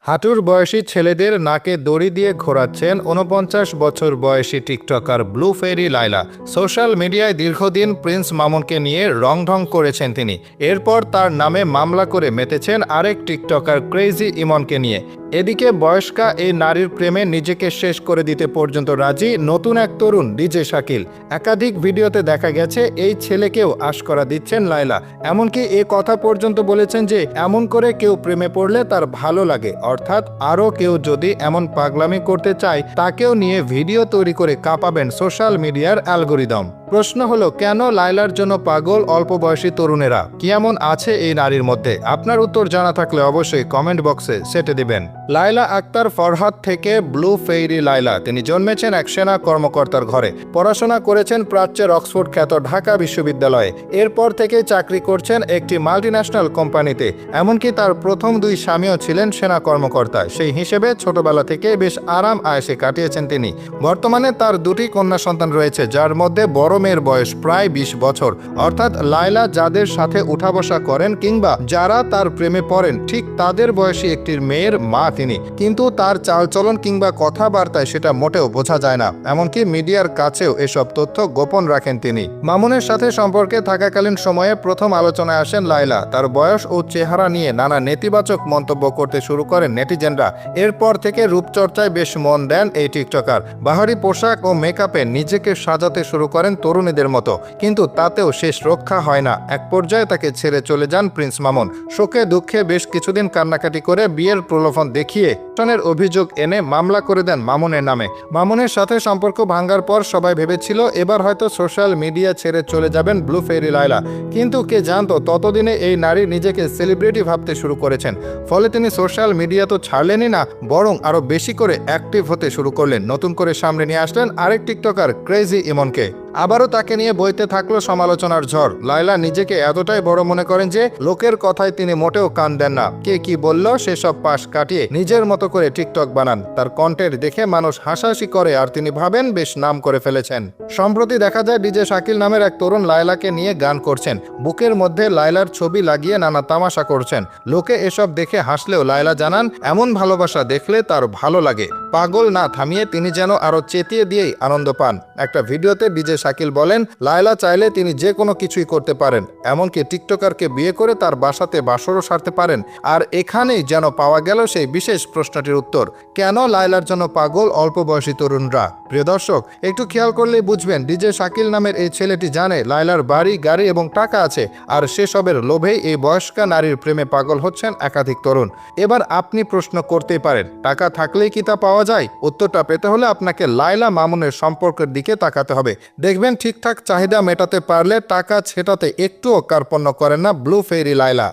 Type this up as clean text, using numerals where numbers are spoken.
হাঁটুর বয়সী ছেলেদের নাকে দড়ি দিয়ে ঘোরাচ্ছেন ৪৯ বছর বয়সী টিকটকার ব্লু ফেরি লায়লা। সোশ্যাল মিডিয়ায় দীর্ঘদিন প্রিন্স মামুনকে নিয়ে রংঢং করেছেন তিনি। এরপর তার নামে মামলা করে মেতেছেন আরেক টিকটকার ক্রেজি ইমনকে নিয়ে। এদিকে বয়স্কা এই নারীর প্রেমে নিজেকে শেষ করে দিতে পর্যন্ত রাজি নতুন এক তরুণ ডিজে শাকিল। একাধিক ভিডিওতে দেখা গেছে এই ছেলেকেও আশকরা দিচ্ছেন লায়লা। এমনকি এ কথা পর্যন্ত বলেছেন যে এমন করে কেউ প্রেমে পড়লে তার ভালো লাগে, অর্থাৎ আরও কেউ যদি এমন পাগলামি করতে চায় তাকেও নিয়ে ভিডিও তৈরি করে কাঁপাবেন সোশ্যাল মিডিয়ার অ্যালগোরিদম। প্রশ্ন হলো, কেন লায়লার জন্য পাগল অল্প বয়সী তরুণেরা? কি এমন আছে এই নারীর মধ্যে? আপনার উত্তর জানা থাকলে অবশ্যই কমেন্ট বক্সে সেটে দিবেন। লায়লা আক্তার ফরহাদ থেকে ব্লু ফেইরি লায়লা। তিনি জন্মেছেন এক সেনা কর্মকর্তার ঘরে। পড়াশোনা করেছেন প্রাচ্যের অক্সফোর্ড খ্যাত ঢাকা বিশ্ববিদ্যালয়ে। এরপর থেকে চাকরি করছেন একটি মাল্টিন্যাশনাল কোম্পানিতে। এমনকি তার প্রথম দুই স্বামীও ছিলেন সেনা কর্মকর্তা। সেই হিসেবে ছোটবেলা থেকে বেশ আরাম আয়েশে কাটিয়েছেন তিনি। বর্তমানে তার দুটি কন্যা সন্তান রয়েছে, যার মধ্যে বড় মেয়ের বয়স প্রায় ২০ বছর। অর্থাৎ লায়লা যাদের সাথে উঠা বসা করেন কিংবা যারা তার প্রেমে পড়েন ঠিক তাদের বয়সী একটি মেয়ের মা তিনি। কিন্তু তার চালচলন কিংবা কথাবার্তায় সেটা মোটেও বোঝা যায় না। এমনকি মিডিয়ার কাছেও এসব তথ্য গোপন রাখেন তিনি। মামুনের সাথে সম্পর্কে থাকাকালীন সময়ে প্রথম আলোচনায় আসেন লায়লা। তার বয়স ও চেহারা নিয়ে নানা নেতিবাচক মন্তব্য করতে শুরু করেন নেটিজেনরা। এরপর থেকে রূপচর্চায় বেশ মন দেন এই টিকটকার। বাহারি পোশাক ও মেকআপে নিজেকে সাজাতে শুরু করেন তরুণীদের মতো। কিন্তু তাতেও শেষ রক্ষা হয় না। এক পর্যায়ে তাকে ছেড়ে চলে যান প্রিন্স মামুন। শোকে দুঃখে বেশ কিছুদিন কান্নাকাটি করে বিয়ের প্রলোভন দেখিয়ে ধর্ষণের অভিযোগ এনে মামলা করে দেন মামুনের নামে। মামুনের সাথে সম্পর্ক ভাঙার পর সবাই ভেবেছিল এবার হয়তো সোশ্যাল মিডিয়া ছেড়ে চলে যাবেন ব্লু ফেরি লায়লা। কিন্তু কে জানতো ততদিনে এই নারী নিজেকে সেলিব্রিটি ভাবতে শুরু করেছেন। ফলে তিনি সোশ্যাল মিডিয়া তো ছাড়লেনই না, বরং আরো বেশি করে অ্যাক্টিভ হতে শুরু করলেন। নতুন করে সামনে নিয়ে আসলেন আরেক টিকটকার ক্রেজি ইমনকে। আবারও তাকে নিয়ে বইতে থাকলো সমালোচনার ঝড়। লায়লা নিজেকে এতটাই বড় মনে করেন যে লোকের কথায় তিনি মোটেও কান দেন না। কে কি বলল সেসব পাশ কাটিয়ে নিজের মতো করে টিকটক বানান। তার কন্টেন্ট দেখে মানুষ হাসাহাসি করে আর তিনি ভাবেন বেশ নাম করে ফেলেছেন। সম্প্রতি দেখা যায় ডিজে শাকিল নামের এক তরুণ লায়লাকে নিয়ে গান করছেন। বুকের মধ্যে লায়লার ছবি লাগিয়ে নানা তামাশা করছেন। লোকে এসব দেখে হাসলেও লায়লা জানান এমন ভালোবাসা দেখলে তার ভালো লাগে। পাগল না থামিয়ে তিনি যেন আরো চেতিয়ে দিয়েই আনন্দ পান। একটা ভিডিওতে ডিজে শাকিল বলেন লায়লা চাইলে তিনি যে কোনো কিছুই করতে পারেন, এমনকি টিকটকারকে বিয়ে করে তার বাসাতে বাসরও সারতে পারেন। আর এখানেই যেন পাওয়া গেল সেই বিশেষ প্রশ্নটির উত্তর, কেন লায়লার জন্য পাগল অল্প বয়সী তরুণরা? প্রিয় দর্শক, একটু খেয়াল করলেই বুঝবেন ডিজে শাকিল নামের এই ছেলেটি জানে লায়লার বাড়ি গাড়ি এবং টাকা আছে, আর সেসবের লোভেই এই বয়স্কা নারীর প্রেমে পাগল হচ্ছেন একাধিক তরুণ। এবার আপনি প্রশ্ন করতেই পারেন, টাকা থাকলেই কি তা পাওয়া যায়? উত্তরটা পেতে হলে আপনাকে লায়লা মামুনের সম্পর্কের দিকে তাকাতে হবে। দেখবেন ঠিকঠাক চাহিদা মেটাতে পারলে টাকা ছেটাতে একটুও কার্পণ্য করেন না ব্লু ফেরি লায়লা।